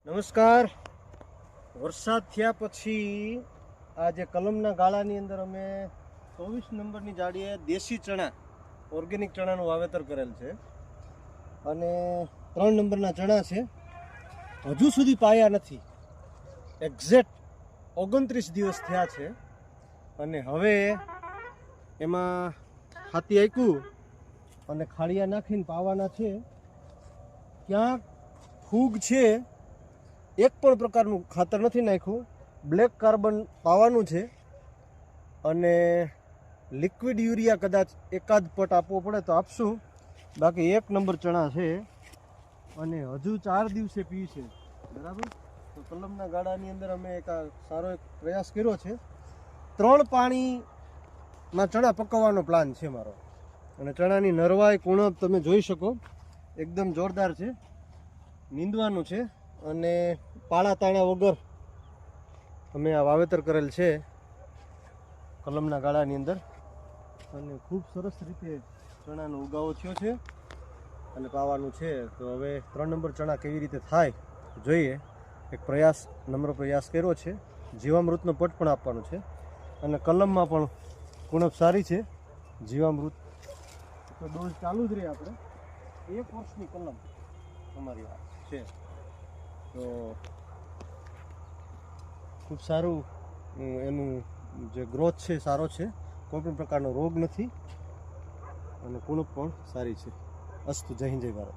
નમસ્કાર. વરસાદ થયા પછી આ જે કલમના ગાળાની અંદર અમે 24 નંબરની જાડીએ દેશી ચણા ઓર્ગેનિક ચણાનું વાવેતર કરેલ છે અને 3 નંબરના ચણા છે. હજુ સુધી પાયા નથી. એક્ઝેક્ટ 29 દિવસ થયા છે અને હવે એમાં હાથી આક્યું અને ખાડિયા નાખીને પાવાના છે. ક્યાંક ફૂગ છે, એક પણ પ્રકારનું ખાતર નથી નાખ્યું. બ્લેક કાર્બન પાવાનું છે અને લિક્વિડ યુરિયા કદાચ એકાદ પટ આપવો પડે તો આપશું. બાકી 1 નંબર ચણા છે અને હજુ 4 દિવસે પી છે. બરાબર. તો કલમના ગાળાની અંદર અમે એક સારો એક પ્રયાસ કર્યો છે. 3 પાણીમાં ચણા પકવવાનો પ્લાન છે મારો. અને ચણાની નરવાઈ કુણપ તમે જોઈ શકો, એકદમ જોરદાર છે. નીંદવાનું છે અને પાળા તાણા વગર અમે આ વાવેતર કરેલ છે કલમના ગાળાની અંદર અને ખૂબ સરસ રીતે ચણાનો ઉગાવો થયો છે અને પાવાનું છે. તો હવે 3 નંબર ચણા કેવી રીતે થાય જોઈએ. એક પ્રયાસ, નમ્ર પ્રયાસ કર્યો છે. જીવામૃતનો પટ પણ આપવાનો છે અને કલમમાં પણ કુણપ સારી છે. જીવામૃત તો ડોઝ ચાલુ જ રહે. આપણે 1 વર્ષની કલમ અમારી વાત છે. તો ખૂબ સારું એનું જે ગ્રોથ છે સારો છે. કોઈ પણ પ્રકારનો રોગ નથી અને કુણપ પણ સારી છે. અસ્તુ. જય હિન્દ, જય ભારત.